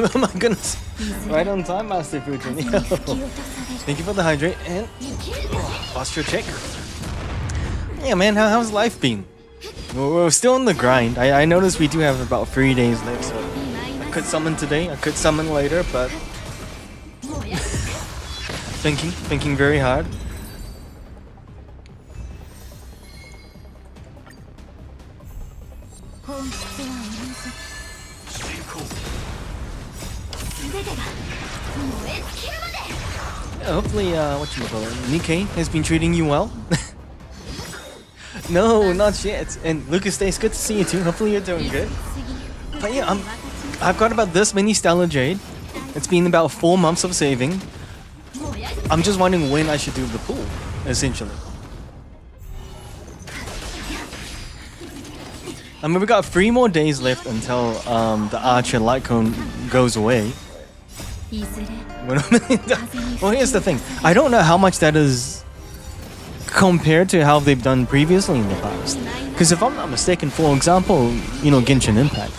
Oh my goodness! Right on time, Master Fujin. Thank you for the hydrate and posture check. Yeah, man, how's life been? We're still on the grind. I noticed we do have about 3 days left, so I could summon today, I could summon later, but thinking very hard. Yeah, hopefully, Nikkei has been treating you well. No, not yet. And Lucas Day, good to see you too. Hopefully you're doing good. But yeah, I've got about this many Stellar Jade. It's been about 4 months of saving. I'm just wondering when I should do the pool, essentially. I mean, we got 3 more days left until the Archer Light Cone goes away. Well, here's the thing. I don't know how much that is compared to how they've done previously in the past. Because if I'm not mistaken, for example, you know, Genshin Impact.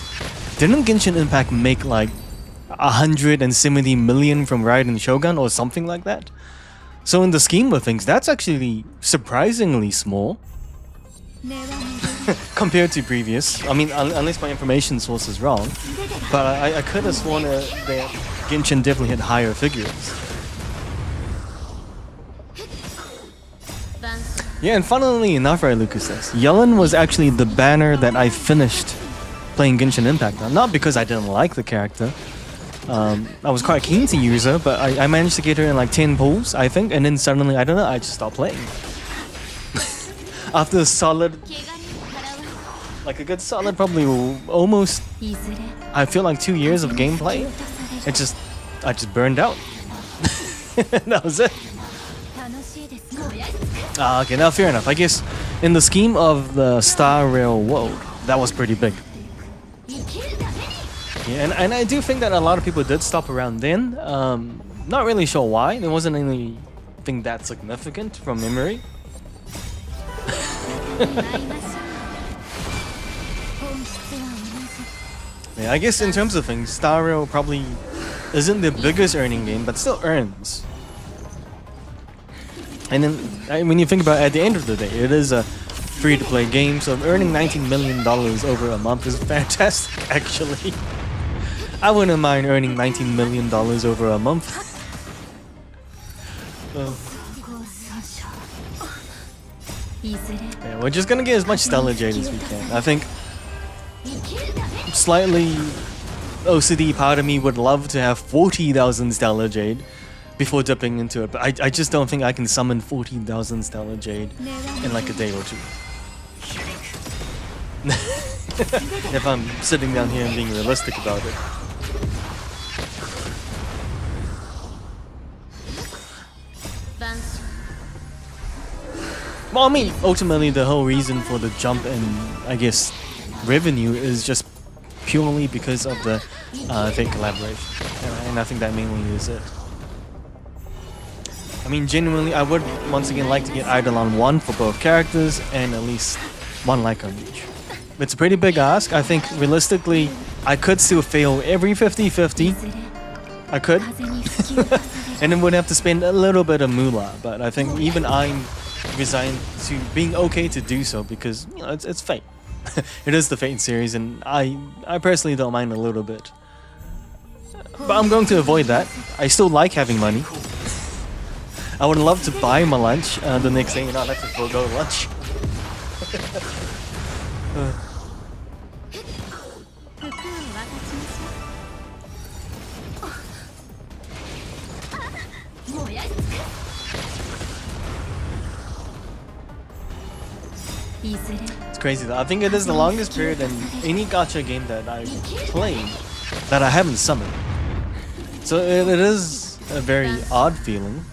Didn't Genshin Impact make like 170 million from Raiden Shogun or something like that? So in the scheme of things, that's actually surprisingly small. Compared to previous. I mean, unless my information source is wrong. But I could have sworn that Genshin definitely had higher figures. Yeah, and funnily enough, right, Lucas says, Yellen was actually the banner that I finished playing Genshin Impact on. Not because I didn't like the character. I was quite keen to use her, but I managed to get her in like 10 pulls, I think, and then suddenly, I don't know, I just stopped playing. After a solid, like a good solid, probably almost, I feel like 2 years of gameplay, I just burned out. That was it. Okay, now fair enough. I guess in the scheme of the Star Rail world, that was pretty big. Yeah, and I do think that a lot of people did stop around then. Not really sure why. There wasn't anything that significant from memory. Yeah, I guess in terms of things, Star Rail probably isn't the biggest earning game, but still earns. And then, when you think about it, at the end of the day, it is a free-to-play game, so earning $19 million over a month is fantastic, actually. I wouldn't mind earning $19 million over a month. Yeah, we're just gonna get as much Stellar Jade as we can. I think slightly OCD part of me would love to have 40,000 Stellar Jade before dipping into it, but I just don't think I can summon 14,000 Stellar Jade in like a day or two. If I'm sitting down here and being realistic about it. Well, I mean, ultimately the whole reason for the jump in, I guess, revenue is just purely because of the fake collaboration. And I think that mainly is it. I mean, genuinely, I would once again like to get Eidolon 1 for both characters and at least 1 like on each. It's a pretty big ask. I think realistically, I could still fail every 50-50. I could. And then would have to spend a little bit of moolah, but I think even I'm resigned to being okay to do so because, you know, it's Fate. It is the Fate series, and I personally don't mind a little bit. But I'm going to avoid that. I still like having money. I would love to buy my lunch the next day and not have to forego lunch. It's crazy though. I think it is the longest period in any gacha game that I've played that I haven't summoned. So it is a very odd feeling.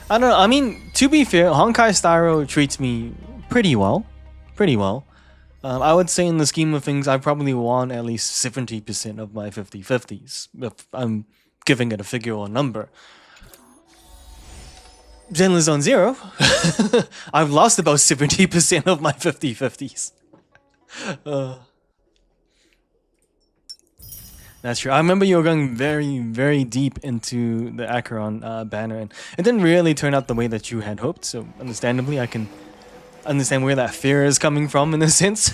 I don't know. I mean, to be fair, Honkai Styro treats me pretty well. Pretty well. I would say in the scheme of things, I probably won at least 70% of my 50-50s, if I'm giving it a figure or a number. Zenless Zone Zero, I've lost about 70% of my 50-50s. That's true. I remember you were going very, very deep into the Acheron banner, and it didn't really turn out the way that you had hoped, so understandably I can understand where that fear is coming from in a sense.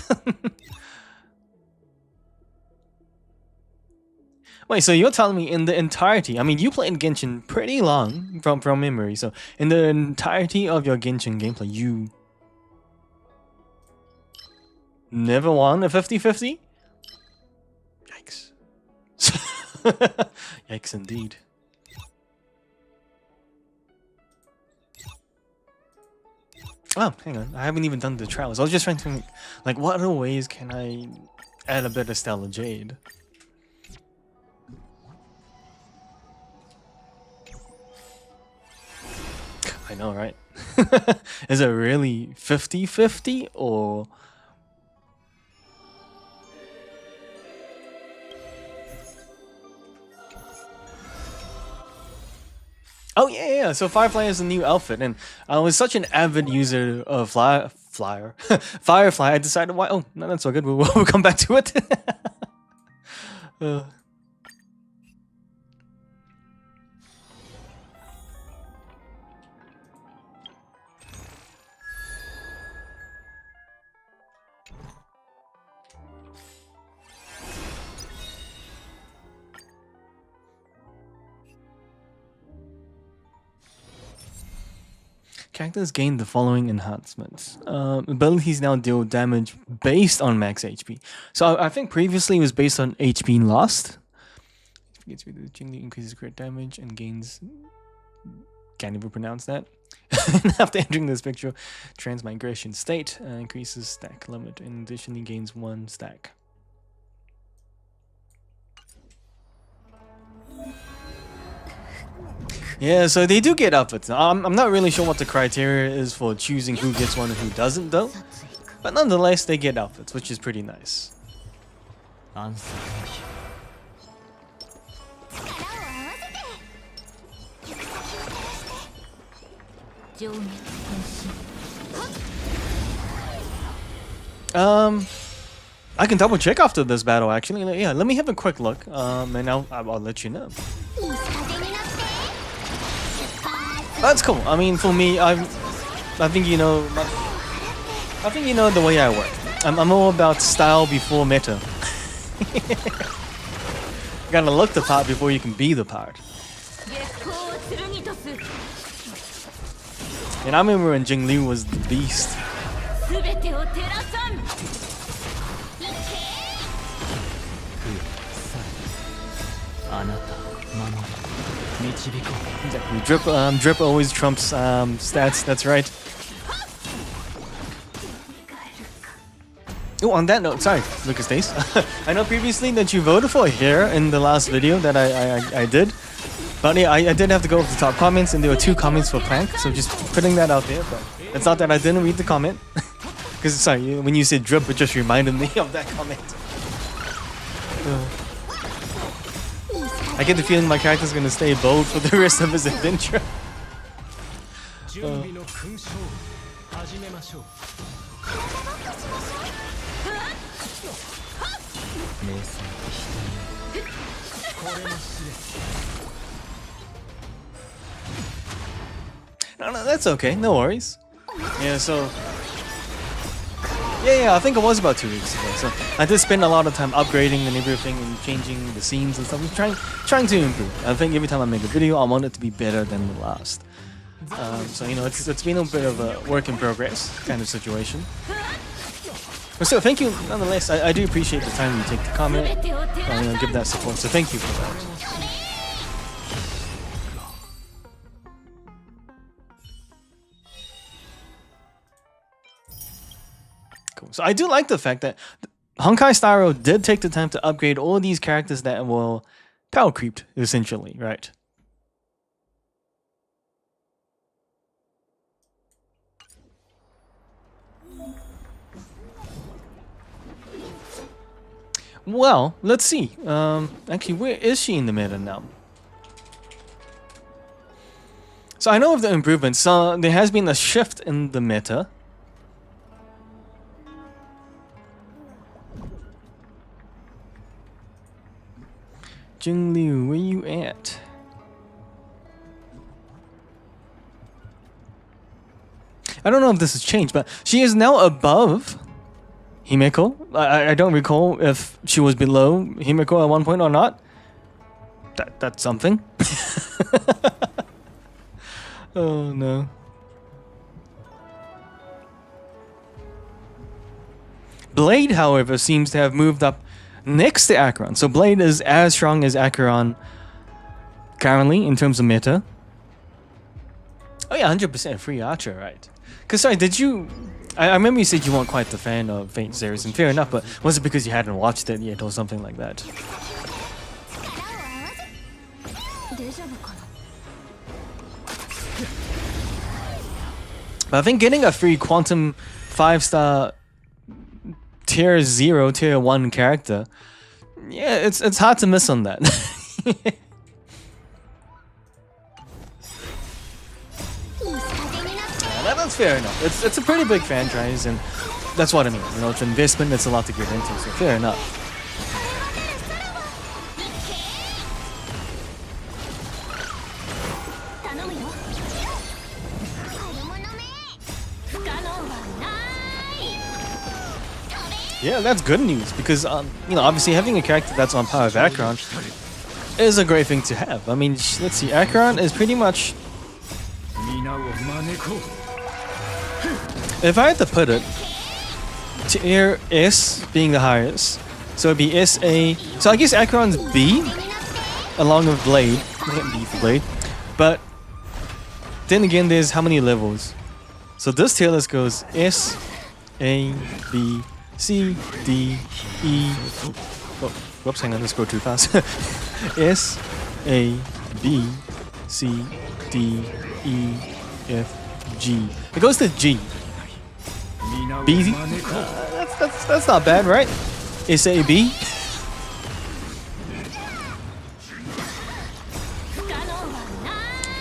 Wait, so you're telling me in the entirety, I mean, you played Genshin pretty long from memory, so in the entirety of your Genshin gameplay, you never won a 50-50? Yikes. Yikes indeed. Oh, hang on. I haven't even done the trials. I was just trying to think, like, what other ways can I add a bit of Stellar Jade? I know, right? Is it really 50-50 or... Oh yeah. So Firefly is a new outfit, and I was such an avid user of Firefly. I decided, why? Oh, no, that's so good. We'll come back to it. Characters gain the following enhancements. Abilities now deal damage based on max HP. So I think previously it was based on HP lost. Gets rid of Jingli, increases crit damage and gains... Can't even pronounce that. After entering this picture, transmigration state increases stack limit and additionally gains 1 stack. Yeah, so they do get outfits. I'm not really sure what the criteria is for choosing who gets one and who doesn't though. But nonetheless, they get outfits, which is pretty nice. I can double check after this battle actually. Yeah, let me have a quick look. And I'll let you know. That's cool. I mean, for me, I think you know the way I work. I'm all about style before meta. You gotta look the part before you can be the part. And I remember when Jingli was the beast. Exactly. Drip always trumps stats, that's right. Oh, on that note, sorry, Lucas Dace. I know previously that you voted for here in the last video that I did. But yeah, I did have to go with the top comments, and there were 2 comments for Plank, so just putting that out there. But it's not that I didn't read the comment. Because, sorry, when you said drip, it just reminded me of that comment. I get the feeling my character's gonna stay bold for the rest of his adventure. No, that's okay. No worries. Yeah, so... Yeah, I think it was about 2 weeks ago. So I did spend a lot of time upgrading and everything and changing the scenes and stuff. I'm trying to improve. I think every time I make a video, I want it to be better than the last. So, you know, it's been a bit of a work in progress kind of situation. But still, thank you nonetheless. I do appreciate the time you take to comment, you know, give that support. So thank you for that. So I do like the fact that Honkai Star Rail did take the time to upgrade all these characters that were power creeped, essentially, right? Well, let's see. Actually, where is she in the meta now? So I know of the improvements. So there has been a shift in the meta. Jingliu, where you at? I don't know if this has changed, but she is now above Himeko. I don't recall if she was below Himeko at one point or not. That's something. Oh no. Blade, however, seems to have moved up next to Acheron. So Blade is as strong as Acheron currently in terms of meta. Oh yeah, 100% free archer, right? Because sorry, did you... I remember you said you weren't quite the fan of Fate series, and fair enough, but was it because you hadn't watched it yet or something like that? But I think getting a free Quantum 5-star tier 0, tier 1 character, yeah, it's hard to miss on that. Yeah, that's fair enough. It's a pretty big franchise, and that's what I mean. You know, it's an investment, it's a lot to get into, so fair enough. Yeah, that's good news because, you know, obviously having a character that's on par with Acheron is a great thing to have. I mean, let's see, Acheron is pretty much... If I had to put it, tier S being the highest, so it'd be SA... So I guess Acheron's B, along with Blade. B for Blade. But then again, there's how many levels? So this tier list goes S, A, B, C, D, E. Oh, whoops, hang on, let's go too fast. S, A, B, C, D, E, F, G. It goes to G. B. That's not bad, right? S, A, B.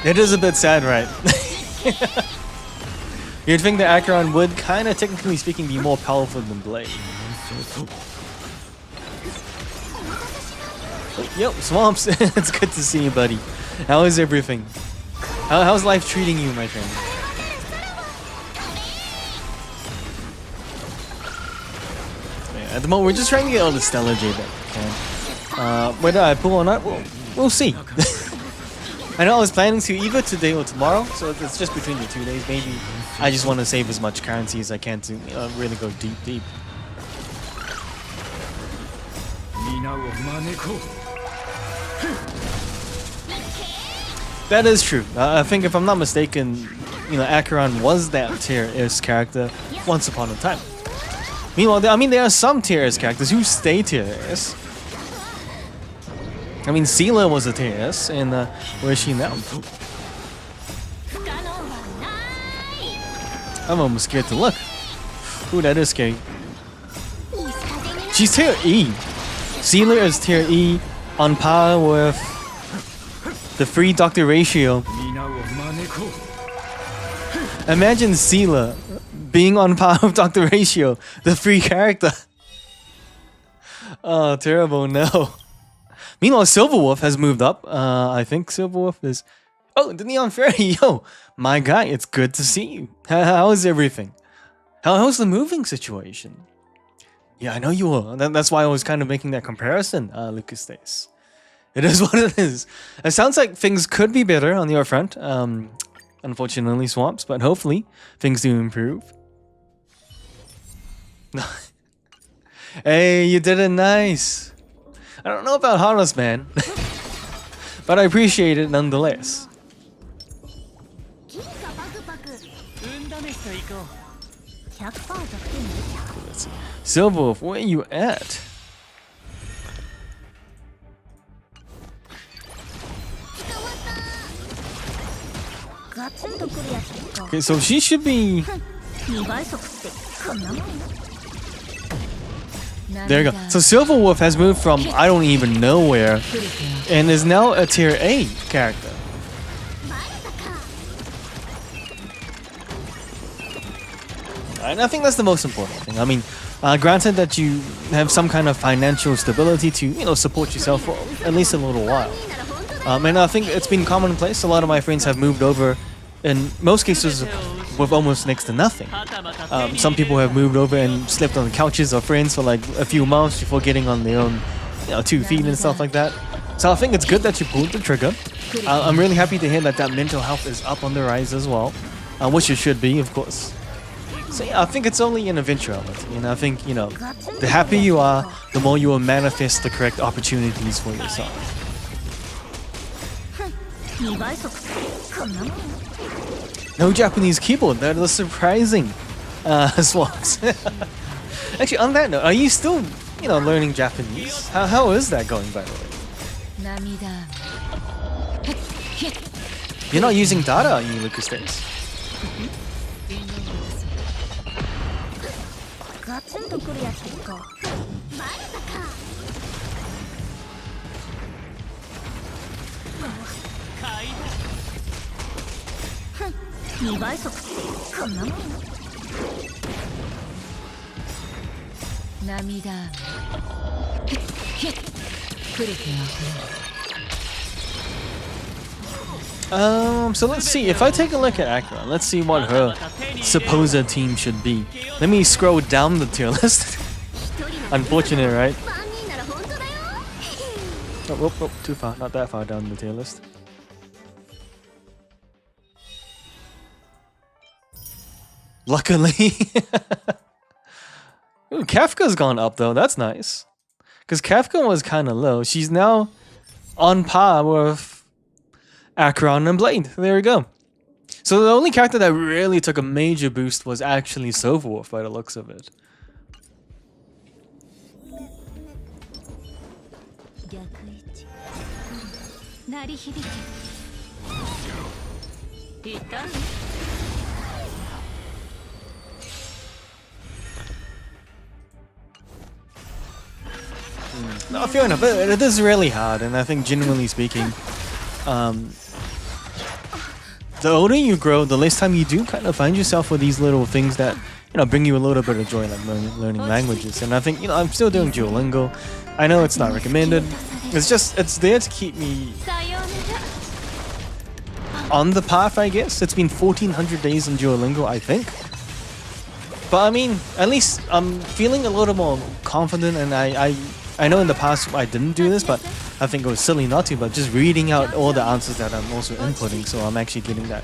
It is a bit sad, right? You'd think that Acheron would kind of, technically speaking, be more powerful than Blade. Yo, Swamps, it's good to see you, buddy. How is everything? How's life treating you, my friend? Yeah, at the moment, we're just trying to get all the Stellar Jade that we can. Whether I pull or not, we'll see. I know I was planning to either today or tomorrow, so it's just between the 2 days. Maybe I just want to save as much currency as I can to really go deep. That is true. I think if I'm not mistaken, you know, Acheron was that tier S character once upon a time. Meanwhile, I mean, there are some tier S characters who stay tier S. I mean, Seela was a tier S, and where is she now? I'm almost scared to look. Ooh, that is scary. She's tier E. Seela is tier E, on par with the free Doctor Ratio. Imagine Seela being on par with Doctor Ratio, the free character. Oh, terrible, no. Meanwhile, Silverwolf has moved up. I think Silverwolf is... Oh, the Neon Fairy, yo! My guy, it's good to see you. How is everything? How's the moving situation? Yeah, I know you were. That's why I was kind of making that comparison, Lucas Stace. It is what it is. It sounds like things could be better on your front. Unfortunately, Swamps, but hopefully things do improve. Hey, you did it nice. I don't know about Harness Man, but I appreciate it nonetheless. Let's see. Silverwolf, where are you at? Okay, so she should be... There you go. So Silverwolf has moved from I don't even know where and is now a tier A character. And I think that's the most important thing. I mean, granted that you have some kind of financial stability to, you know, support yourself for at least a little while. And I think it's been commonplace. A lot of my friends have moved over, in most cases, with almost next to nothing. Some people have moved over and slept on the couches of friends for like a few months before getting on their own, you know, 2 feet and stuff like that. So I think it's good that you pulled the trigger. I'm really happy to hear that mental health is up on the rise as well, which it should be, of course. So yeah, I think it's only an eventuality, and I think, you know, the happier you are, the more you will manifest the correct opportunities for yourself. No Japanese keyboard, that was surprising. Swaps. Actually, on that note, are you still, you know, learning Japanese? How is that going, by the way? You're not using data, are you, Lucas Days? So let's see, if I take a look at Akira, let's see what her supposed team should be. Let me scroll down the tier list. Unfortunate, right? Oh, too far, not that far down the tier list. Luckily. Ooh, Kafka's gone up though, that's nice. Because Kafka was kind of low. She's now on par with Acheron and Blade. There we go. So the only character that really took a major boost was actually Silverwolf by the looks of it. No, fair enough. It is really hard, and I think, genuinely speaking, the older you grow, the less time you do kind of find yourself with these little things that, you know, bring you a little bit of joy, like learning languages. And I think, you know, I'm still doing Duolingo. I know it's not recommended. It's there to keep me on the path, I guess. It's been 1,400 days in Duolingo, I think. But I mean, at least I'm feeling a little more confident, and I know in the past I didn't do this, but I think it was silly not to, but just reading out all the answers that I'm also inputting, so I'm actually getting that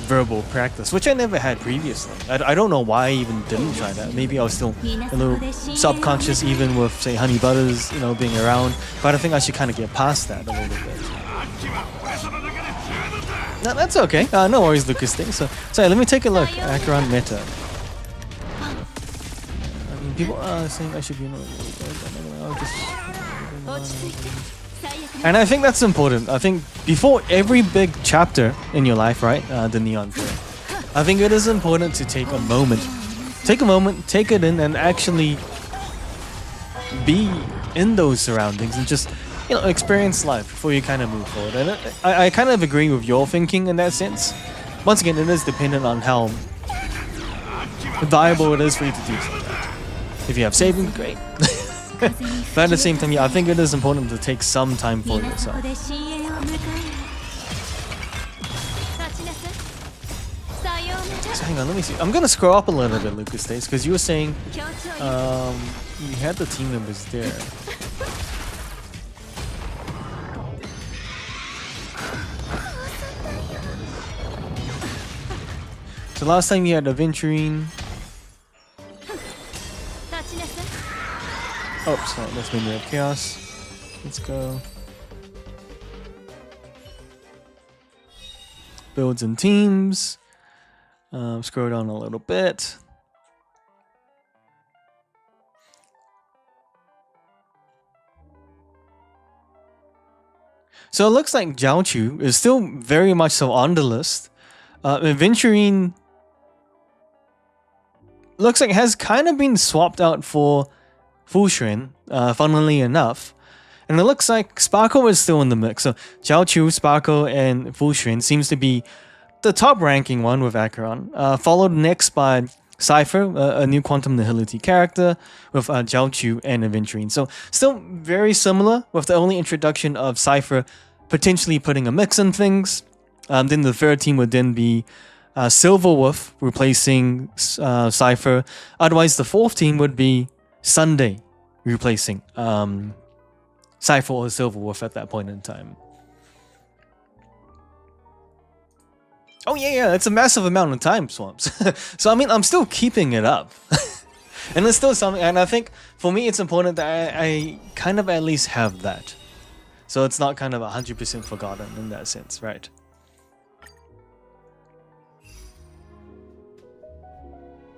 verbal practice, which I never had previously. I don't know why I even didn't try that. Maybe I was still a little subconscious, even with, say, Honey Butters, you know, being around, but I think I should kind of get past that a little bit. No, that's okay. No worries, Lucas thing. So let me take a look. Acheron meta. I mean, people are saying I should be and I think that's important. I think before every big chapter in your life, right, the Neon Fair, I think it is important to take a moment, take it in, and actually be in those surroundings and just, you know, experience life before you kind of move forward. And I kind of agree with your thinking in that sense. Once again, it is dependent on how viable it is for you to do something. If you have savings, great. But at the same time, yeah, I think it is important to take some time for yourself. So hang on, let me see. I'm gonna scroll up a little bit, Lucas Stace, because you were saying you had the team members there. So last time you had Aventurine. Oh, sorry, that's when we have Chaos. Let's go. Builds and teams. Scroll down a little bit. So it looks like Zhao Chu is still very much so on the list. Aventurine looks like has kind of been swapped out for Fu Xuan, funnily enough. And it looks like Sparkle is still in the mix. So Zhao Chu, Sparkle, and Fu Xuan seems to be the top ranking one with Acheron. Followed next by Cypher, a new Quantum Nihility character, with Zhao Chu and Aventurine. So still very similar, with the only introduction of Cypher potentially putting a mix in things. Then the third team would then be Silverwolf replacing Cypher. Otherwise, the fourth team would be Sunday replacing Cypher or Silverwolf at that point in time. Oh yeah, it's a massive amount of time swamps. So I mean, I'm still keeping it up. And it's still something, and I think for me it's important that I kind of at least have that. So it's not kind of 100% forgotten in that sense, right?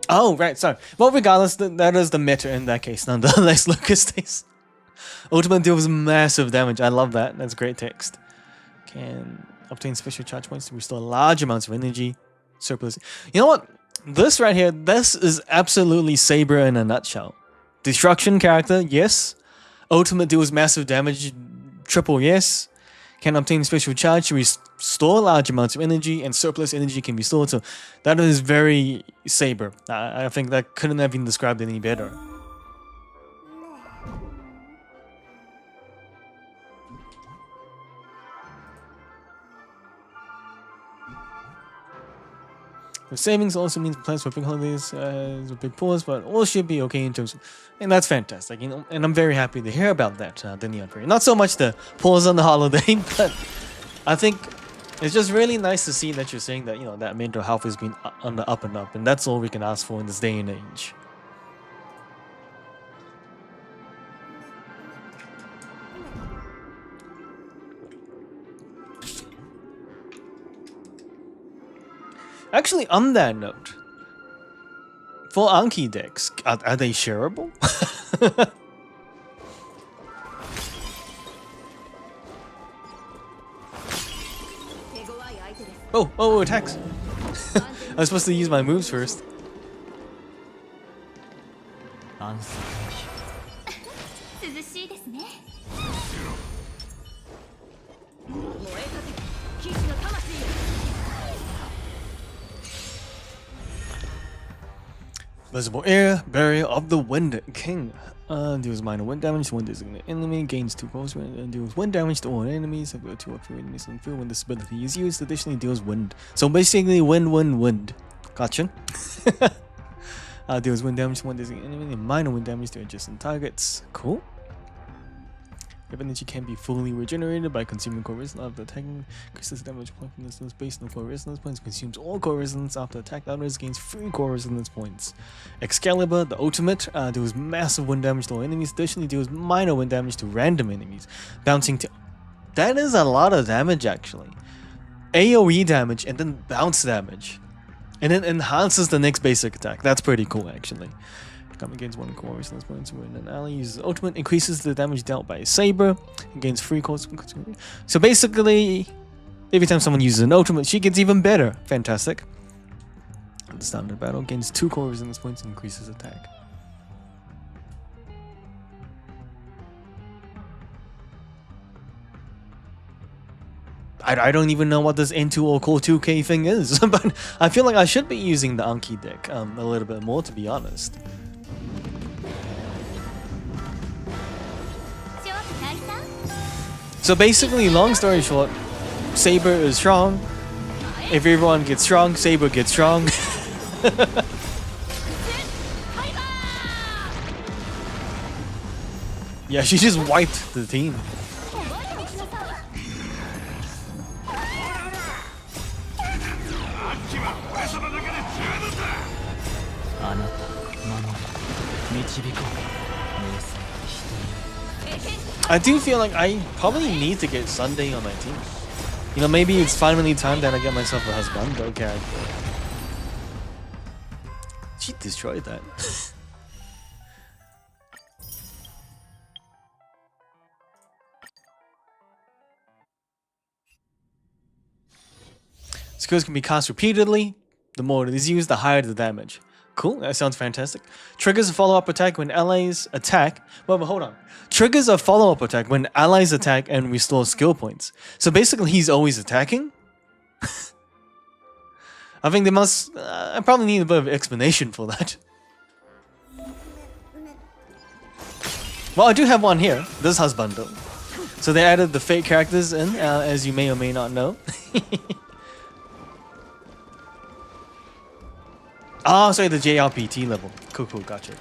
Oh, right, sorry. Well, regardless, that is the meta in that case, nonetheless, Lucas stays. Ultimate deals massive damage. I love that. That's great text. Can obtain special charge points to restore large amounts of energy. Surplus. You know what? This right here, this is absolutely Saber in a nutshell. Destruction character, yes. Ultimate deals massive damage, triple yes. Can obtain special charge to restore large amounts of energy, and surplus energy can be stored. So that is very Saber. I think that couldn't have been described any better. With savings also means plans for big holidays is a big pause, but all should be okay in terms of, and that's fantastic, you know, and I'm very happy to hear about that, the Neon Period. Not so much the pause on the holiday, but I think it's just really nice to see that you're saying that, you know, that mental health has been on the up and up, and that's all we can ask for in this day and age. Actually, on that note, for Anki decks, are they shareable? Oh, attacks! I was supposed to use my moves first. Visible Air, Barrier of the Wind King. Deals minor wind damage to one designated enemy, gains 2 pulse, and deals wind damage to all enemies. I've got 2 or 3 enemies on the field when this ability is used. Additionally, deals wind. So basically, wind. Gotcha. Deals wind damage to one designated enemy, and minor wind damage to adjacent targets. Cool. If energy can be fully regenerated by consuming core resonance after attacking, increases damage point from resonance based on core resonance points, consumes all core resonance after attack, others gains 3 core resonance points. Excalibur, the ultimate, deals massive wind damage to all enemies, additionally deals minor wind damage to random enemies, bouncing to... That is a lot of damage actually. AoE damage and then bounce damage. And then enhances the next basic attack. That's pretty cool actually. Come against 1 core resonance points when an ally uses ultimate, increases the damage dealt by a saber, and gains 3 cores. So basically, every time someone uses an ultimate, she gets even better. Fantastic. At the start of the battle, gains 2 core resonance points and increases attack. I don't even know what this N2 or Core 2K thing is, but I feel like I should be using the Anki deck a little bit more, to be honest. So basically, long story short, Saber is strong. If everyone gets strong, Saber gets strong. Yeah, she just wiped the team. I do feel like I probably need to get Sunday on my team. You know, maybe it's finally time that I get myself a husbando character. She destroyed that. Skills can be cast repeatedly. The more it is used, the higher the damage. Cool, that sounds fantastic. Triggers a follow-up attack when allies attack. Well, but hold on. Triggers a follow-up attack when allies attack and restore skill points. So basically, he's always attacking? I think they must... I probably need a bit of explanation for that. Well, I do have one here. This husbando. So they added the fake characters in, as you may or may not know. Oh, sorry, the JRPT level. Cool, cool, gotcha.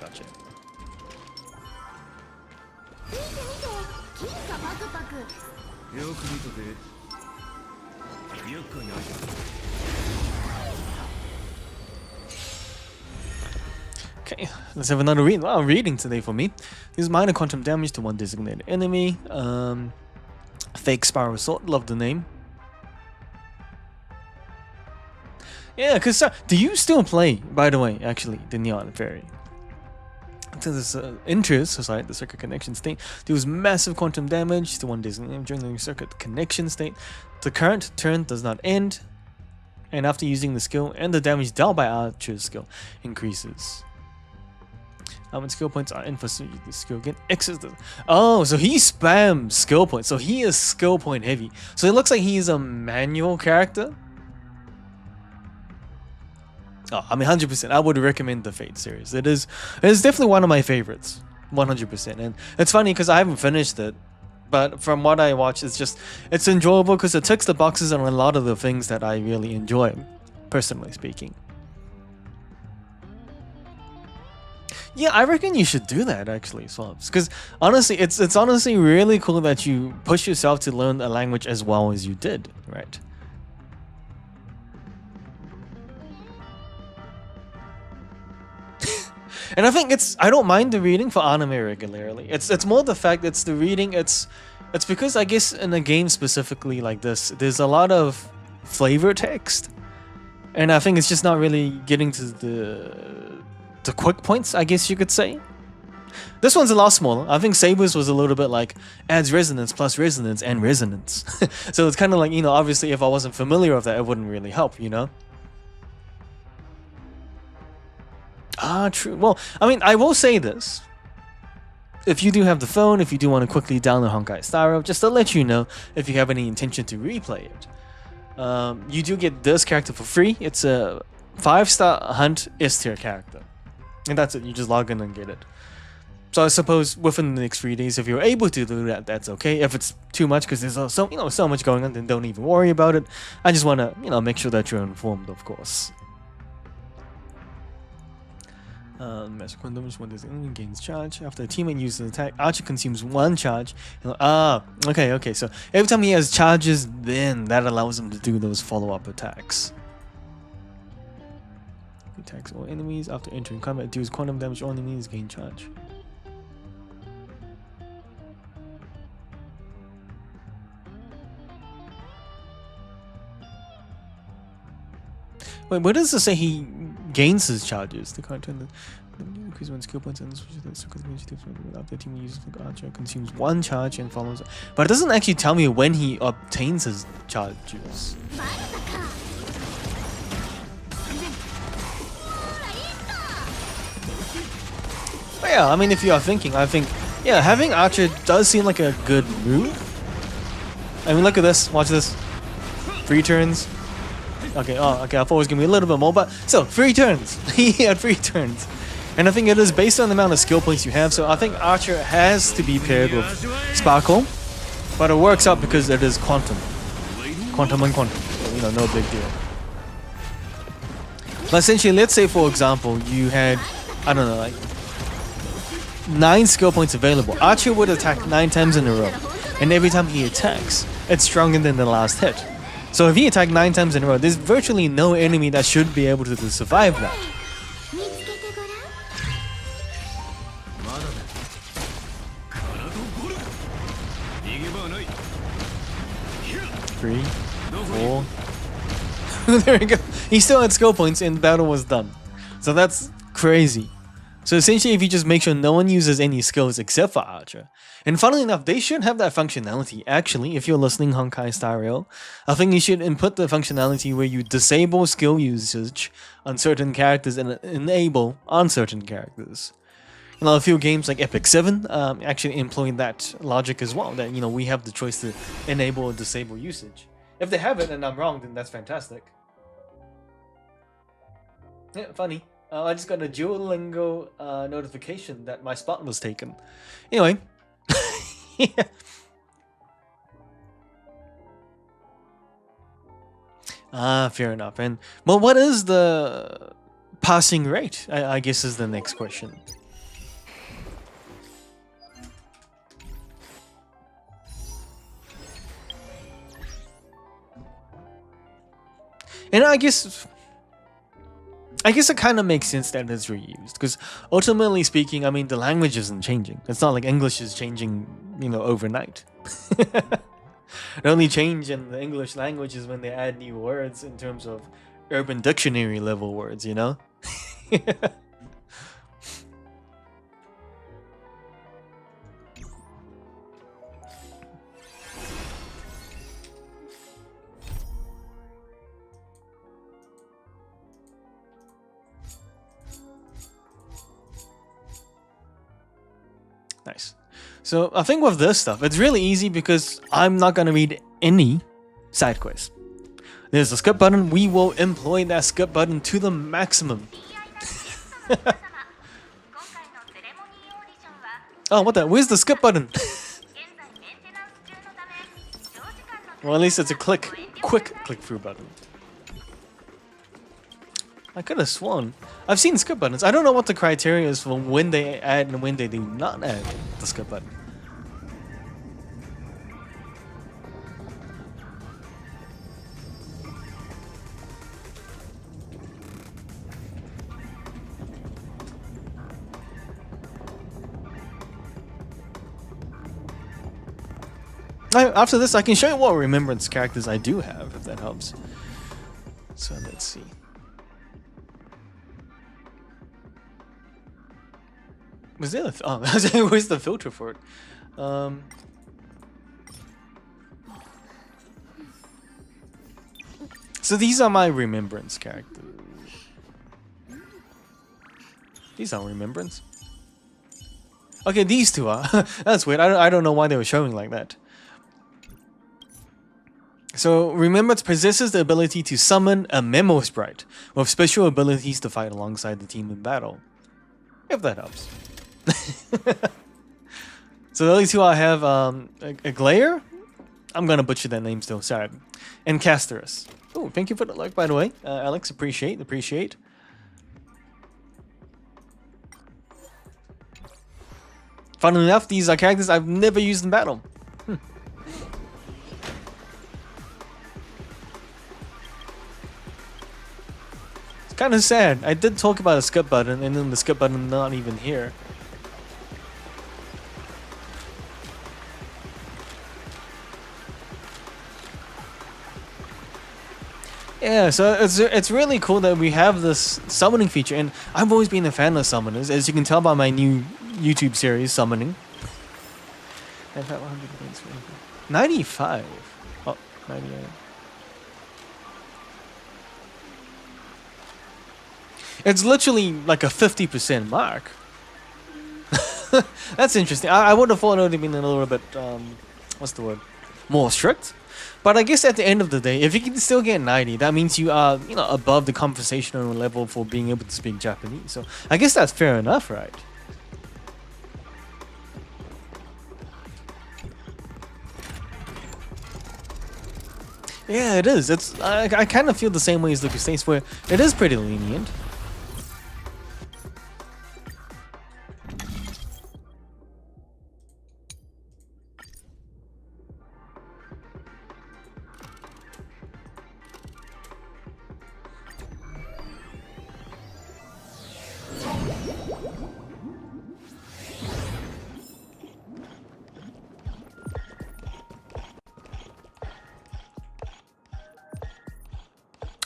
Okay, let's have another read. Wow, reading today for me. Deals minor quantum damage to one designated enemy. Fake Spiral Sword, love the name. Yeah, because do you still play, by the way, actually, the Neon Fairy? To this interest, the circuit connection state deals massive quantum damage to one designated during the circuit connection state. The current turn does not end, and after using the skill, and the damage dealt by Archer's skill increases. When skill points are in for the skill again, X's the... Oh, so he spams skill points. So he is skill point heavy. So it looks like he's a manual character. Oh, I mean, 100%. I would recommend the Fate series. It's definitely one of my favorites. 100%. And it's funny because I haven't finished it. But from what I watch, it's enjoyable because it ticks the boxes on a lot of the things that I really enjoy, personally speaking. Yeah, I reckon you should do that actually, Swaps. Because honestly, it's honestly really cool that you push yourself to learn a language as well as you did, right? And I think I don't mind the reading for anime regularly. It's more the fact it's the reading. It's because I guess in a game specifically like this, there's a lot of flavor text, and I think it's just not really getting to the quick points, I guess you could say. This one's a lot smaller. I think Saber's was a little bit like adds resonance plus resonance and resonance. So it's kind of like, you know, obviously if I wasn't familiar with that, it wouldn't really help, you know. Ah, true. Well, I mean, I will say this. If you do have the phone, if you do want to quickly download Honkai Star Rail, just to let you know, if you have any intention to replay it, you do get this character for free. It's a 5-star hunt S-tier character. And that's it. You just log in and get it. So I suppose within the next 3 days, if you're able to do that, that's okay. If it's too much because there's so much going on, then don't even worry about it. I just want to, make sure that you're informed, of course. Master Quantum, when this enemy gains charge. After a teammate uses an attack, Archer consumes 1 charge. Okay. So every time he has charges, then that allows him to do those follow-up attacks. Attacks all enemies. After entering combat, deals quantum damage. All enemies gain charge. Wait, what does it say he gains his charges? The character increase one skill points and after team uses Archer consumes 1 charge and follows. But it doesn't actually tell me when he obtains his charges. But yeah, I mean, if you are thinking, I think, yeah, having Archer does seem like a good move. I mean, look at this. Watch this. 3 turns. Okay, I thought it was going to be a little bit more, but so 3 turns. He had 3 turns. And I think it is based on the amount of skill points you have, so I think Archer has to be paired with Sparkle, but it works out because it is Quantum. Quantum and Quantum, so, no big deal. But essentially, let's say for example, you had, I don't know, like 9 skill points available. Archer would attack 9 times in a row, and every time he attacks, it's stronger than the last hit. So if he attacked 9 times in a row, there's virtually no enemy that should be able to survive that. 3, 4. There we go. He still had skill points and battle was done. So that's crazy. So essentially, if you just make sure no one uses any skills except for Archer, and funnily enough, they should have that functionality. Actually, if you're listening, Honkai Star Rail, I think you should input the functionality where you disable skill usage on certain characters and enable on certain characters. You know, a few games like Epic 7 actually employ that logic as well. That we have the choice to enable or disable usage. If they have it and I'm wrong, then that's fantastic. Yeah, funny. I just got a Duolingo notification that my spot was taken. Anyway. Yeah. Fair enough. And well, what is the passing rate? I guess is the next question. And I guess it kind of makes sense that it's reused, because ultimately speaking, I mean, the language isn't changing. It's not like English is changing, overnight. The only change in the English language is when they add new words in terms of Urban Dictionary level words, Nice. So I think with this stuff, it's really easy because I'm not going to read any side quests. There's a skip button. We will employ that skip button to the maximum. Oh, what the? Where's the skip button? Well, at least it's a quick click-through button. I could have sworn. I've seen skip buttons. I don't know what the criteria is for when they add and when they do not add the skip button. After this, I can show you what remembrance characters I do have, if that helps. So let's see. Was there where's the filter for it? So these are my remembrance characters. These are remembrance. Okay, these two are. That's weird. I don't know why they were showing like that. So remembrance possesses the ability to summon a memo sprite with special abilities to fight alongside the team in battle. If that helps. So the only two I have, a Glair. I'm gonna butcher that name still. Sorry. And Casterus. Oh, thank you for the like, by the way, Alex. Appreciate. Funnily enough, these are characters I've never used in battle. It's kind of sad. I did talk about a skip button, and then the skip button not even here. Yeah, so it's really cool that we have this summoning feature, and I've always been a fan of summoners, as you can tell by my new YouTube series, Summoning. 95. Oh, 98. It's literally like a 50% mark. That's interesting. I would have thought it would have been a little bit, what's the word? More strict. But I guess at the end of the day, if you can still get 90, that means you are, above the conversational level for being able to speak Japanese. So I guess that's fair enough, right? Yeah, it is. I kind of feel the same way as Lucas States, where it is pretty lenient.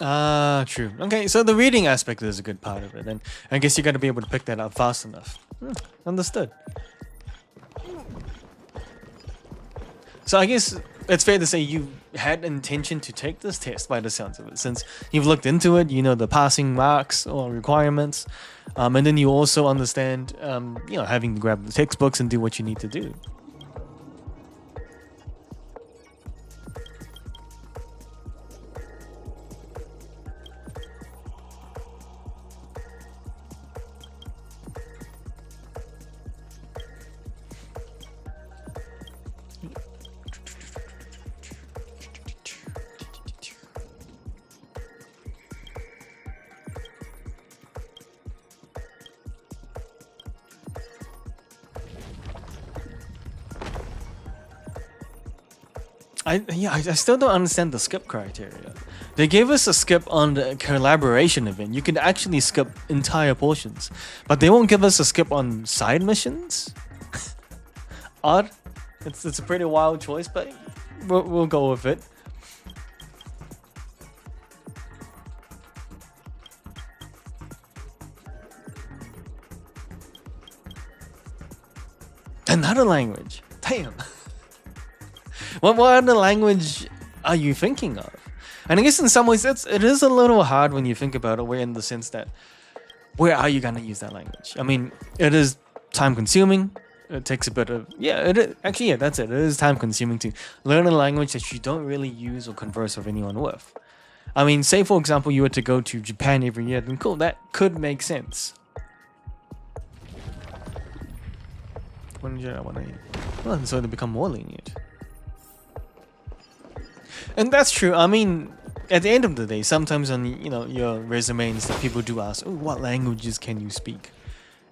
Ah, true. Okay, so the reading aspect is a good part of it, and I guess you got to be able to pick that up fast enough. Understood. So I guess it's fair to say you had intention to take this test by the sounds of it, since you've looked into it, you know the passing marks or requirements, and then you also understand, having to grab the textbooks and do what you need to do. I still don't understand the skip criteria. They gave us a skip on the collaboration event. You can actually skip entire portions, but they won't give us a skip on side missions. Odd. It's a pretty wild choice, but we'll go with it. Another language. Damn. What other language are you thinking of? And I guess in some ways it is a little hard when you think about it, where in the sense that where are you gonna use that language? I mean, it is time consuming. It takes a bit of that's it. It is time consuming to learn a language that you don't really use or converse with anyone with. I mean, say for example you were to go to Japan every year, then cool, that could make sense. Well, so they become more lenient. And that's true. I mean, at the end of the day, sometimes on your resumes that people do ask, oh, what languages can you speak?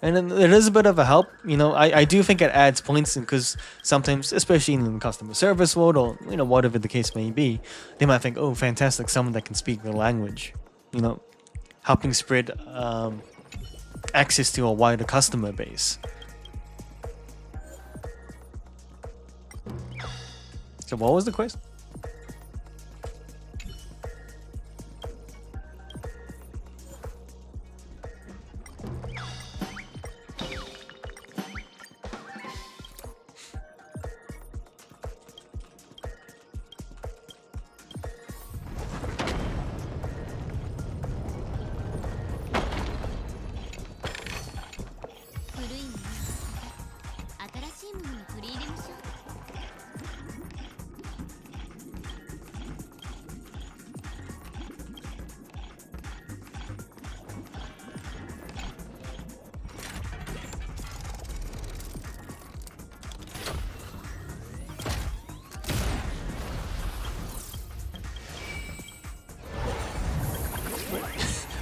And then it is a bit of a help. I do think it adds points, because sometimes, especially in the customer service world or whatever the case may be, they might think, oh, fantastic, someone that can speak the language. Helping spread access to a wider customer base. So what was the question?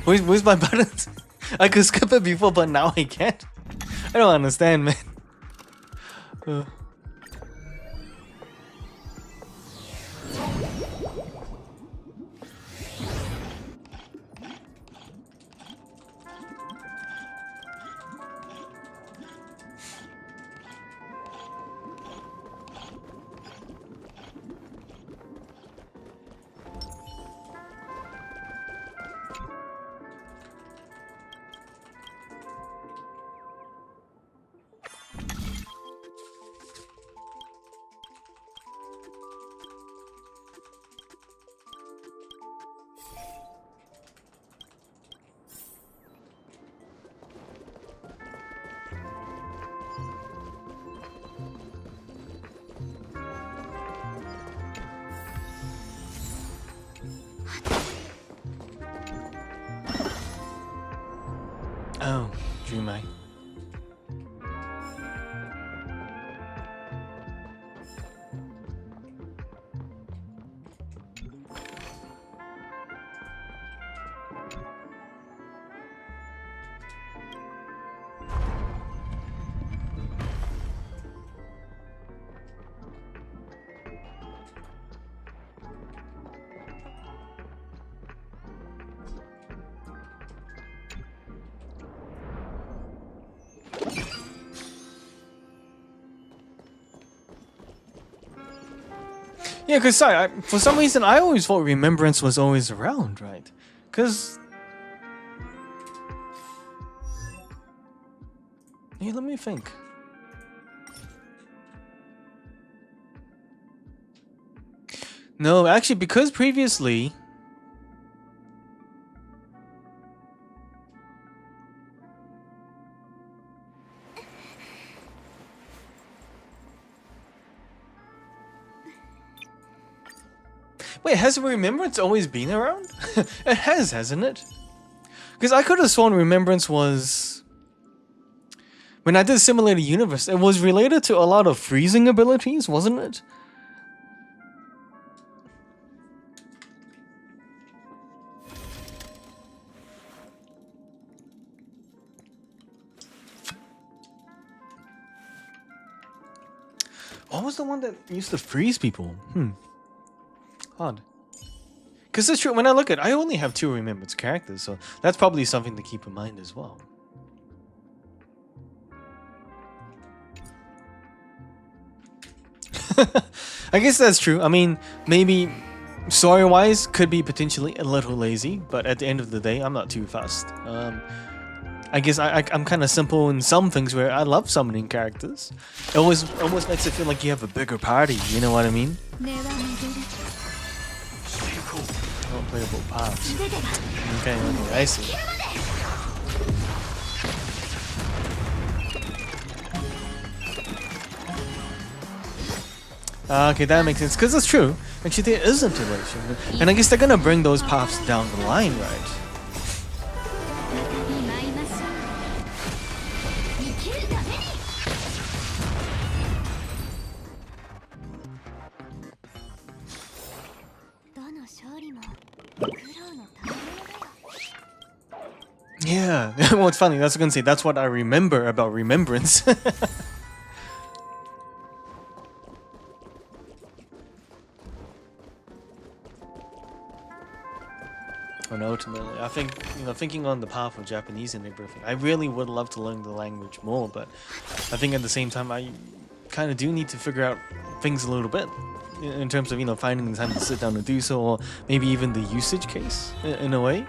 Where's my buttons? I could skip it before, but now I can't. I don't understand, man. Oh, Jumai. Yeah, because for some reason I always thought Remembrance was always around, right? Cause yeah, let me think. No, actually, because previously. Wait, has Remembrance always been around? It has, hasn't it? Because I could have sworn Remembrance was... When I did Simulator Universe, it was related to a lot of freezing abilities, wasn't it? What was the one that used to freeze people? Odd. Because it's true, when I look at it, I only have 2 Remembrance characters, so that's probably something to keep in mind as well. I guess that's true. I mean, maybe story-wise could be potentially a little lazy, but at the end of the day, I'm not too fussed. I guess I'm kind of simple in some things where I love summoning characters. It almost makes it feel like you have a bigger party, you know what I mean? Oh, playable paths. Okay, I see. Okay, that makes sense, because it's true. Actually, there is integration. And I guess they're gonna bring those paths down the line, right? Yeah, well, it's funny. That's what I was gonna say. That's what I remember about Remembrance. And ultimately, I think, thinking on the path of Japanese and everything, I really would love to learn the language more, but I think at the same time, I kind of do need to figure out things a little bit in terms of, finding the time to sit down and do so, or maybe even the usage case in a way.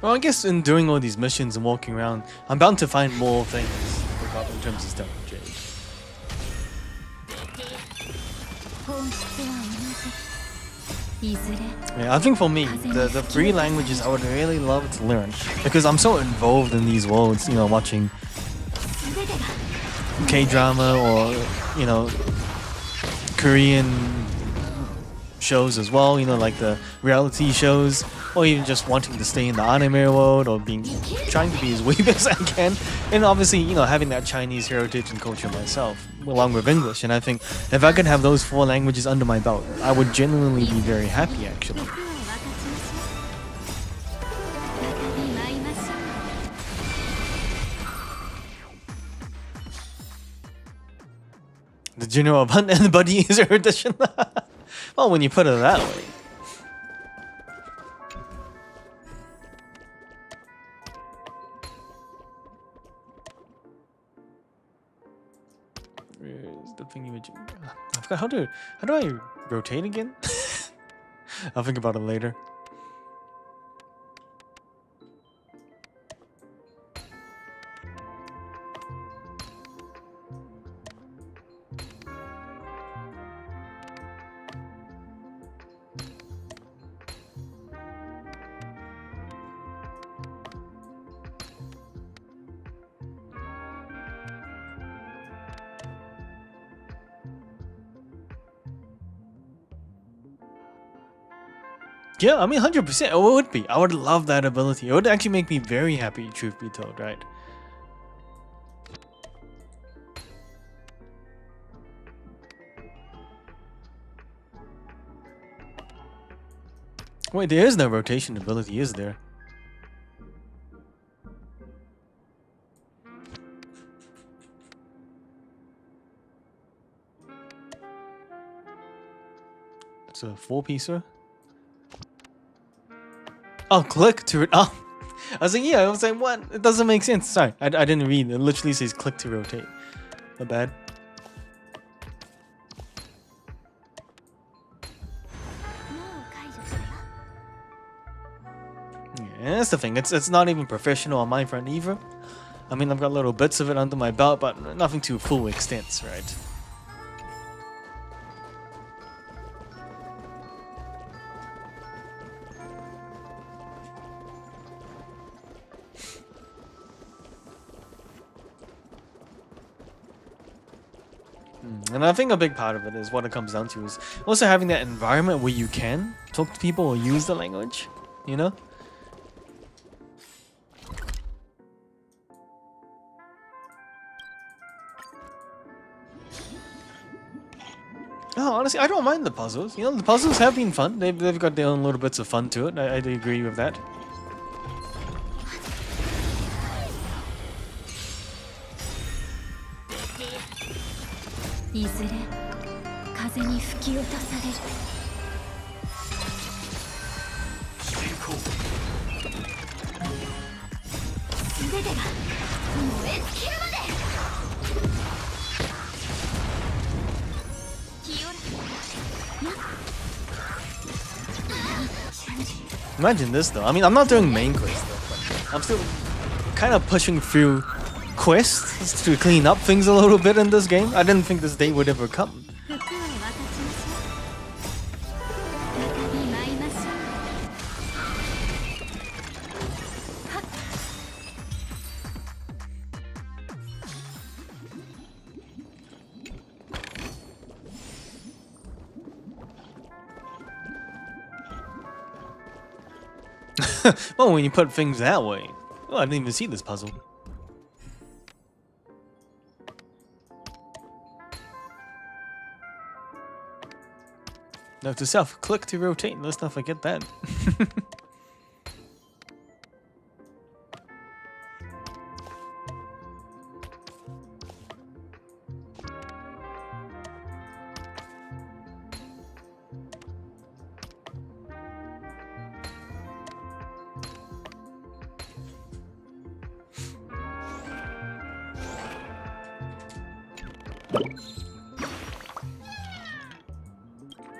Well, I guess in doing all these missions and walking around, I'm bound to find more things to pick up in terms of stuff with Jade. Yeah, I think for me, the 3 languages I would really love to learn, because I'm so involved in these worlds, watching K-drama or, Korean shows as well, like the reality shows, or even just wanting to stay in the anime world, or trying to be as weeb as I can, and obviously, having that Chinese heritage and culture myself, along with English. And I think if I could have those 4 languages under my belt, I would genuinely be very happy, actually. The general hunt and the buddy user edition. Well, when you put it that way. Where's the thingy? I forgot how do I rotate again? I'll think about it later. Yeah, I mean, 100%. It would be. I would love that ability. It would actually make me very happy, truth be told, right? Wait, there is no rotation ability, is there? It's a 4-piecer. Oh, click to... Oh, I was like, yeah, I was like, what? It doesn't make sense. Sorry, I didn't read. It literally says click to rotate. Not bad. Yeah, that's the thing. It's not even professional on my front either. I mean, I've got little bits of it under my belt, but nothing to full extent, right? And I think a big part of it is what it comes down to is also having that environment where you can talk to people or use the language, you know? Oh, honestly, I don't mind the puzzles. You know, the puzzles have been fun. They've got their own little bits of fun to it. I do agree with that. Imagine this though. I mean, I'm not doing main quest though, but I'm still kind of pushing through quests to clean up things a little bit in this game. I didn't think this day would ever come. Well, when you put things that way. Oh, I didn't even see this puzzle. Note to self, click to rotate. Let's not forget that.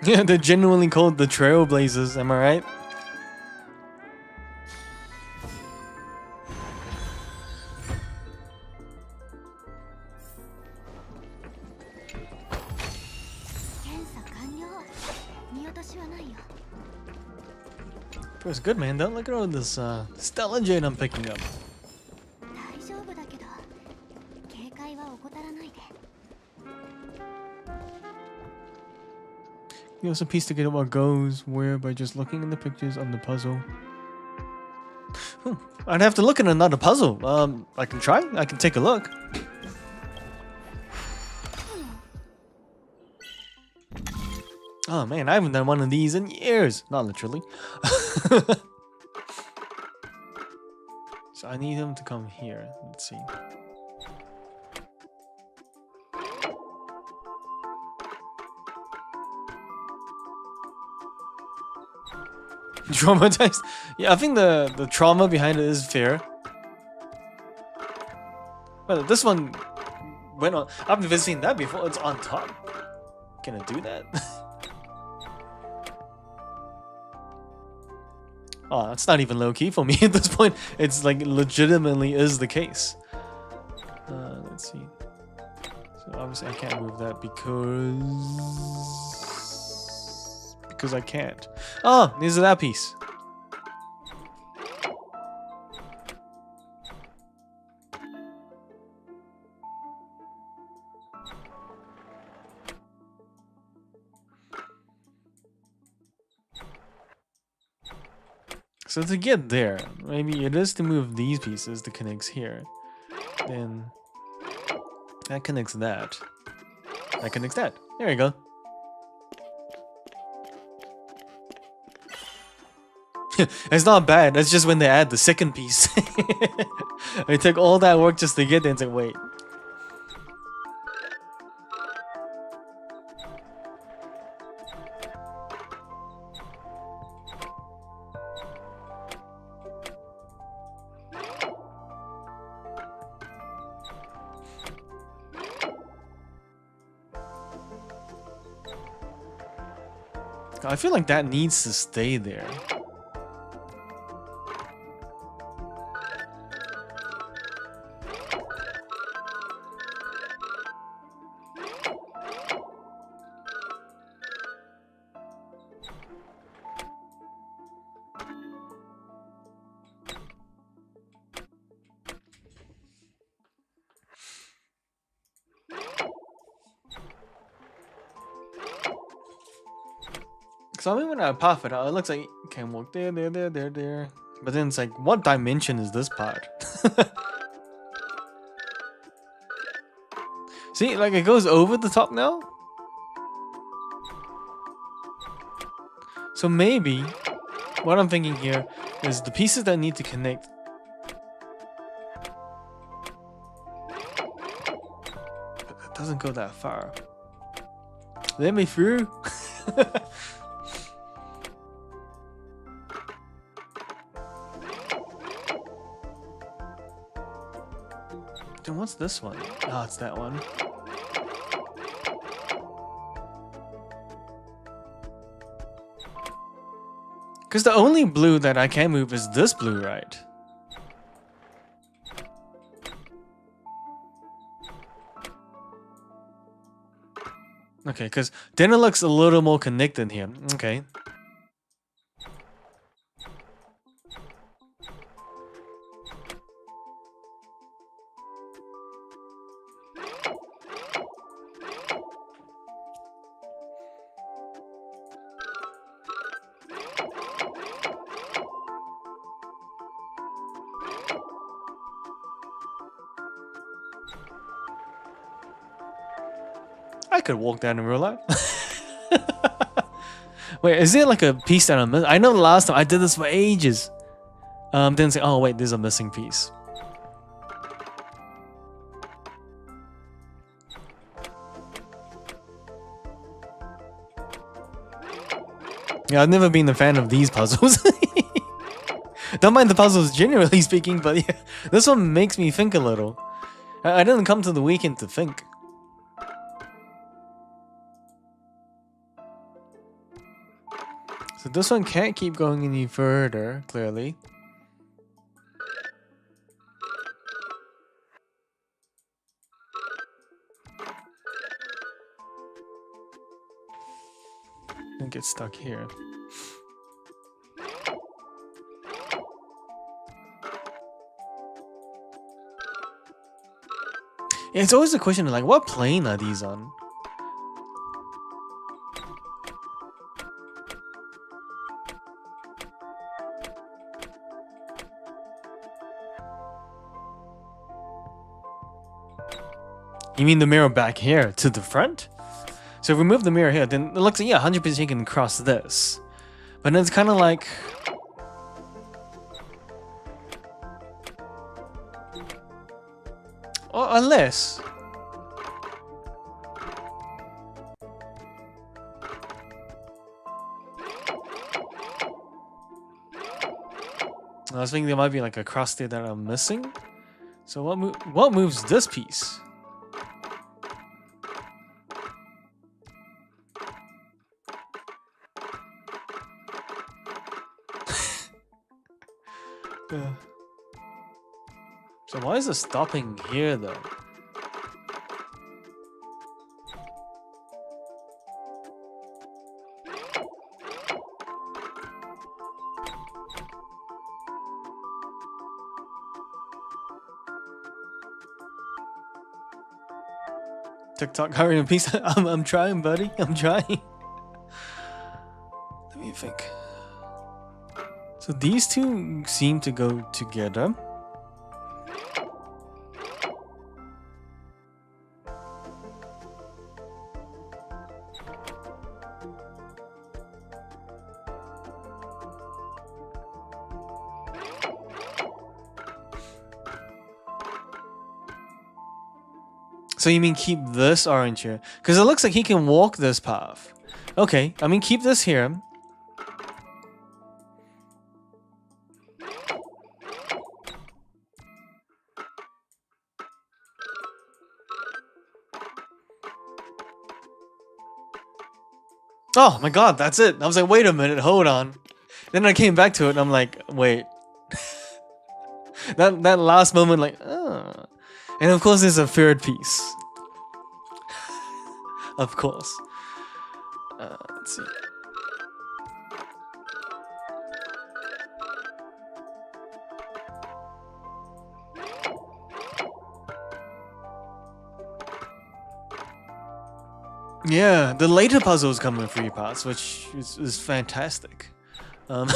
Yeah, they're genuinely called the Trailblazers, am I right? It was good, man. Don't look at all this Stella Jade I'm picking up. Give us a piece to get what goes where by just looking in the pictures on the puzzle. I'd have to look at another puzzle. I can try. I can take a look. Oh man, I haven't done one of these in years. Not literally. So I need him to come here. Let's see. Traumatized? Yeah, I think the trauma behind it is fair. But this one went on. I've never seen that before. It's on top. Can I do that? Oh, it's not even low key for me at this point. It's like legitimately is the case. Let's see. So obviously I can't move that because I can't. Oh, there's that piece. So to get there, maybe it is to move these pieces that connects here. Then that connects that. That connects that. There you go. It's not bad. It's just when they add the second piece. It took all that work just to get there and say, wait. I feel like that needs to stay there. So I mean, when I puff it out, it looks like it can walk there. But then it's like, what dimension is this part? See, like it goes over the top now. So maybe what I'm thinking here is the pieces that need to connect. But it doesn't go that far. Let me through. Then what's this one? Oh, it's that one. Because the only blue that I can move is this blue, right? Okay, because then it looks a little more connected here. Okay. I could walk down in real life. Wait, is there like a piece that I'm missing? I know the last time I did this for ages. Then say, oh wait, there's a missing piece. Yeah, I've never been a fan of these puzzles. Don't mind the puzzles generally speaking, but yeah, this one makes me think a little. I didn't come to the weekend to think. So this one can't keep going any further, clearly. And get stuck here. Yeah, it's always a question of like, what plane are these on? You mean the mirror back here to the front? So if we move the mirror here, then it looks like, yeah, 100% you can cross this. But then it's kind of like... Or unless... I was thinking there might be like a cross there that I'm missing. So what moves this piece? So why is it stopping here though? TikTok, hurry in peace. I'm trying, buddy. I'm trying. Let me think. So these two seem to go together. So you mean keep this orange here? Because it looks like he can walk this path. Okay, I mean keep this here. Oh my god, that's it. I was like, wait a minute, hold on. Then I came back to it and I'm like, wait. that last moment, like, oh. And of course there's a third piece. Of course. Let's see. Yeah, the later puzzles come in 3 parts, which is fantastic. Okay,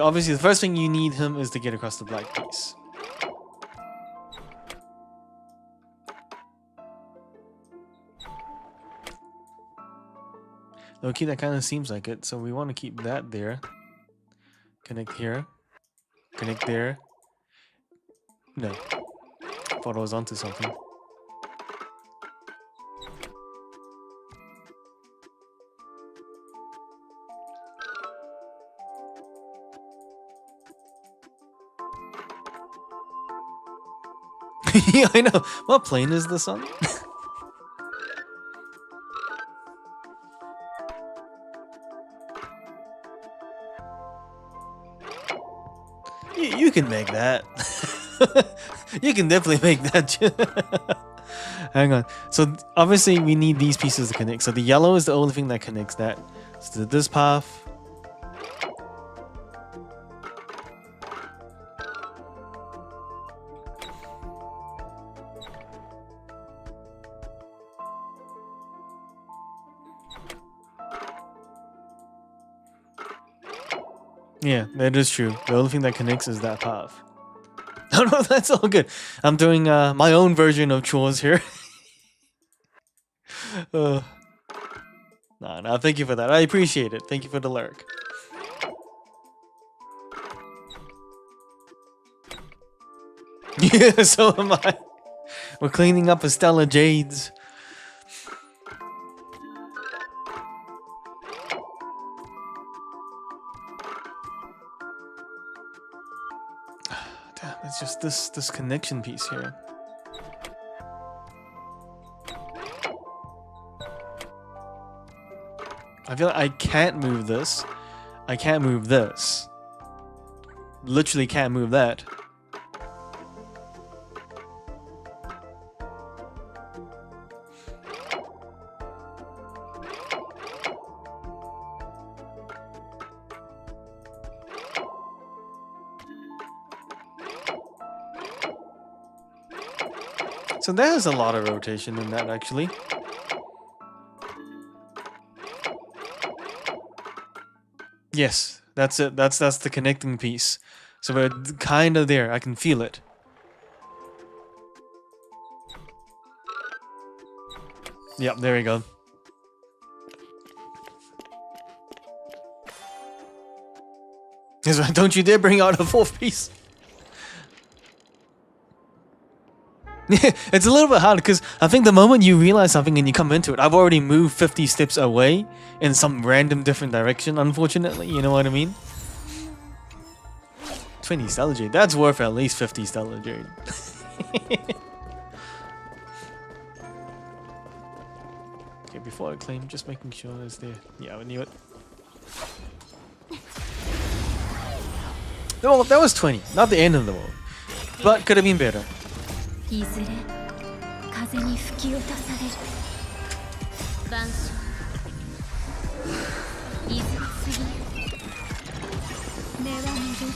obviously the first thing you need him is to get across the black piece. Okay, that kind of seems like it, so we want to keep that there. Connect here. Connect there. No. Thought I was onto something. Yeah, I know. What plane is this on? You can make that. You can definitely make that. Hang on. So obviously we need these pieces to connect. So the yellow is the only thing that connects that. So this path. Yeah, that is true. The only thing that connects is that path. No, no, that's all good. I'm doing my own version of chores here. No, thank you for that. I appreciate it. Thank you for the lurk. Yeah, so am I. We're cleaning up a Stella Jades. Damn, it's just this connection piece here. I feel like I can't move this. I can't move this. Literally can't move that. So there's a lot of rotation in that, actually. Yes, that's it. That's the connecting piece. So we're kind of there. I can feel it. Yep, there we go. Don't you dare bring out a 4th piece. It's a little bit hard because I think the moment you realize something and you come into it, I've already moved 50 steps away in some random different direction, unfortunately. You know what I mean? 20 Stella Jade. That's worth at least 50 Stella Jade. Okay, before I claim, just making sure it's there. Yeah, I knew it. No, that was 20. Not the end of the world. But could have been better. いずれ風に吹き落とされる晩鐘いずれ過ぎる音は戻る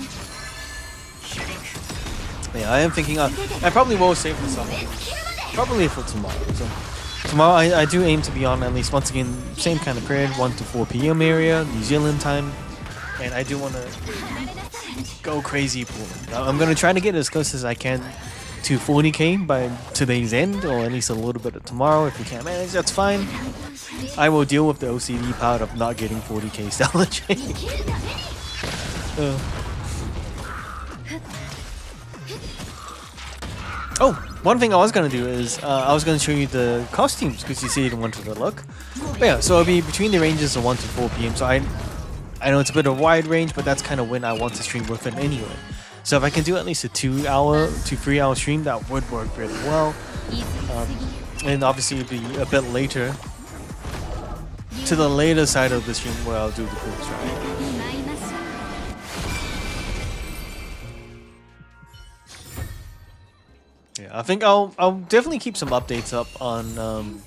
Yeah, I am thinking I probably will save for something. Probably for tomorrow. So tomorrow I do aim to be on at least once again same kind of period, 1 to 4 p.m. area, New Zealand time, and I do want to go crazy pooling. I'm gonna try to get as close as I can to 40k by today's end, or at least a little bit of tomorrow. If we can't manage, that's fine. I will deal with the OCD part of not getting 40k salvage. Oh, one thing I was gonna do is I was gonna show you the costumes because you see you wanted to look. But yeah, so it'll be between the ranges of 1 to 4 p.m. So I know it's a bit of a wide range, but that's kind of when I want to stream within anyway. So if I can do at least a 2 hour to 3 hour stream, that would work really well. And obviously it'd be a bit later, to the later side of the stream where I'll do the pools, right? Yeah, I think I'll definitely keep some updates up on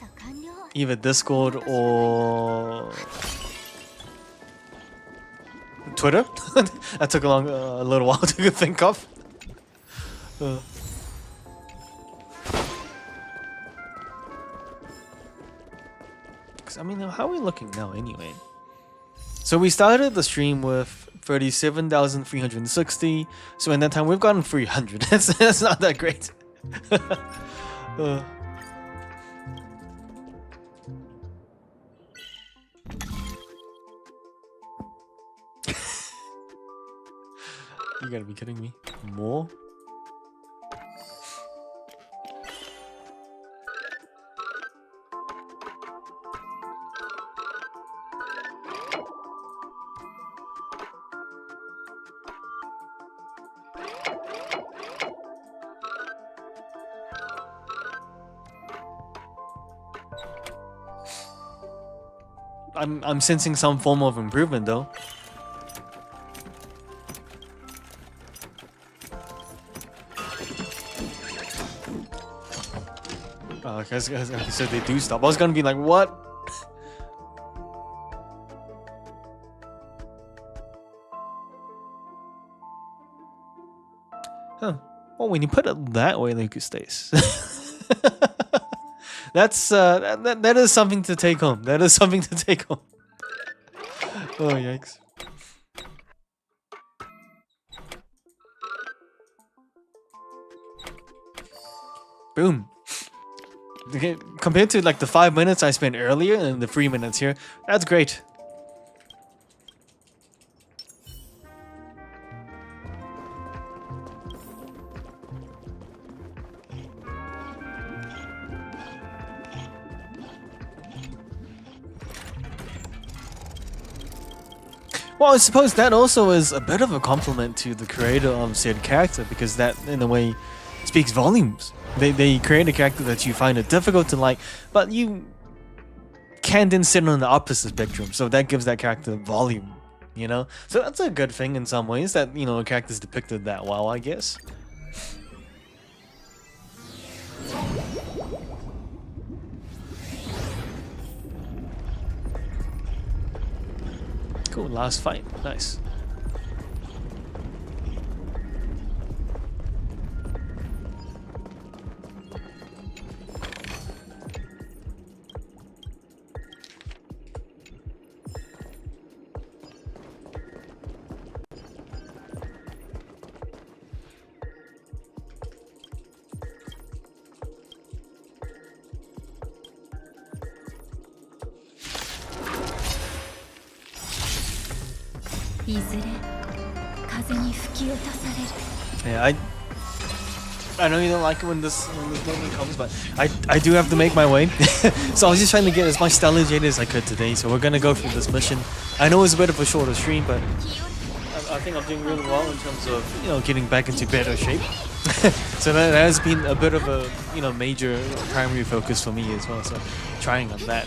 either Discord or Twitter. That took a little while to think of. I mean, how are we looking now anyway? So we started the stream with 37,360. So in that time we've gotten 300. That's not that great. You gotta be kidding me. More? I'm sensing some form of improvement though. Oh, okay, so they do stop. I was gonna be like, what? Huh. Well, when you put it that way, like it stays. That's that is something to take home. That is something to take home. Oh yikes! Boom. Okay, compared to like the 5 minutes I spent earlier and the 3 minutes here, that's great. Well, I suppose that also is a bit of a compliment to the creator of said character, because that, in a way, speaks volumes. They create a character that you find it difficult to like, but you can then sit on the opposite spectrum, so that gives that character volume, you know? So that's a good thing in some ways, that, you know, a character's depicted that well, I guess. Cool, last fight. Nice. Yeah, I know you don't like it when this moment comes, but I do have to make my way. So I was just trying to get as much Stellar Jade as I could today. So we're gonna go through this mission. I know it's a bit of a shorter stream, but I think I'm doing really well in terms of, you know, getting back into better shape. So that has been a bit of a, you know, major primary focus for me as well. So trying on that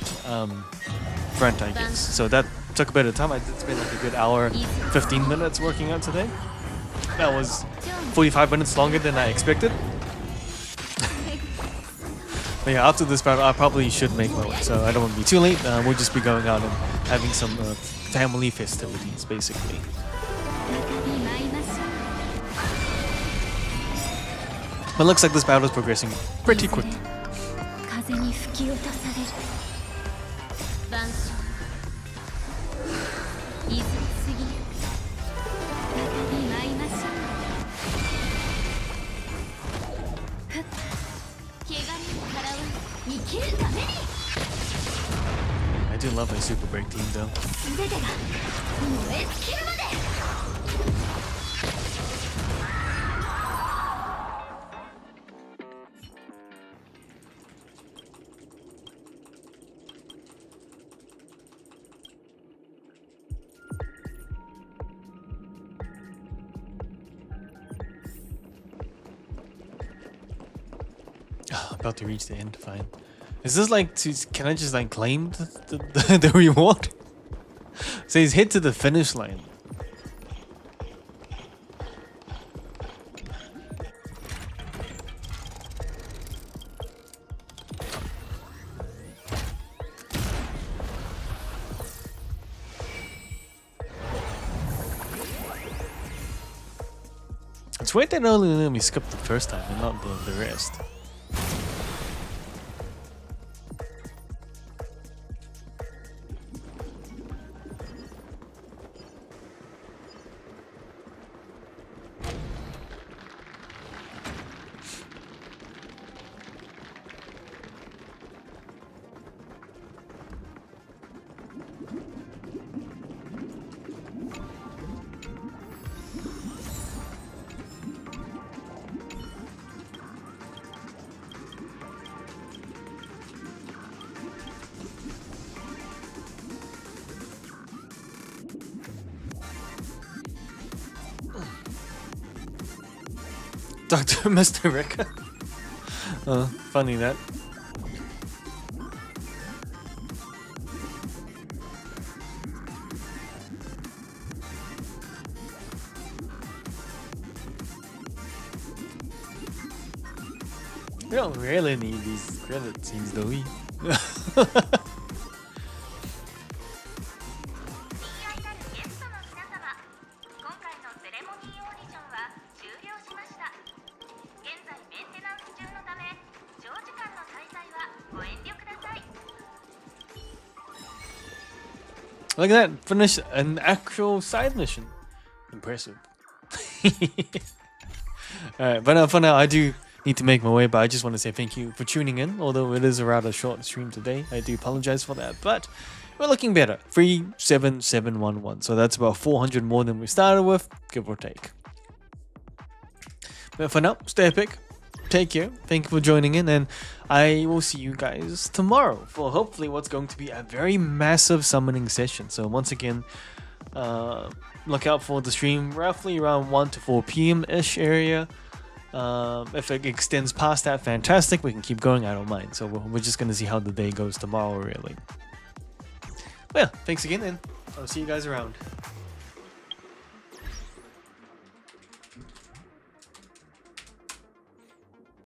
front, I guess. So that took a bit of time. I did spend like a good hour, 15 minutes working out today. That was 45 minutes longer than I expected. But yeah, after this battle, I probably should make my way, so I don't want to be too late. We'll just be going out and having some family festivities, basically. But looks like this battle is progressing pretty quickly. 風に吹き落とされる万象いずれ過ぎゆく再び舞いましょうふっ汚れを払わん生きるために I do love my super break team though. 全てが燃え尽きるまで About to reach the end, fine. Is this like to, can I just like claim the reward? So he's hit to the finish line. It's weird that only let me skip the first time and not the rest. Dr. Mr. Ricker. Funny that. We don't really need these credit scenes, do we? Look at that, finish an actual side mission. Impressive. Alright, but for now I do need to make my way, but I just want to say thank you for tuning in. Although it is a rather short stream today, I do apologize for that, but we're looking better. 37711, so that's about 400 more than we started with, give or take. But for now, stay epic, take care, thank you for joining in, and I will see you guys tomorrow for hopefully what's going to be a very massive summoning session. So once again, look out for the stream roughly around 1 to 4 p.m.-ish area. If it extends past that, fantastic, we can keep going, I don't mind. So we're just going to see how the day goes tomorrow, really. Well, yeah, thanks again, and I'll see you guys around.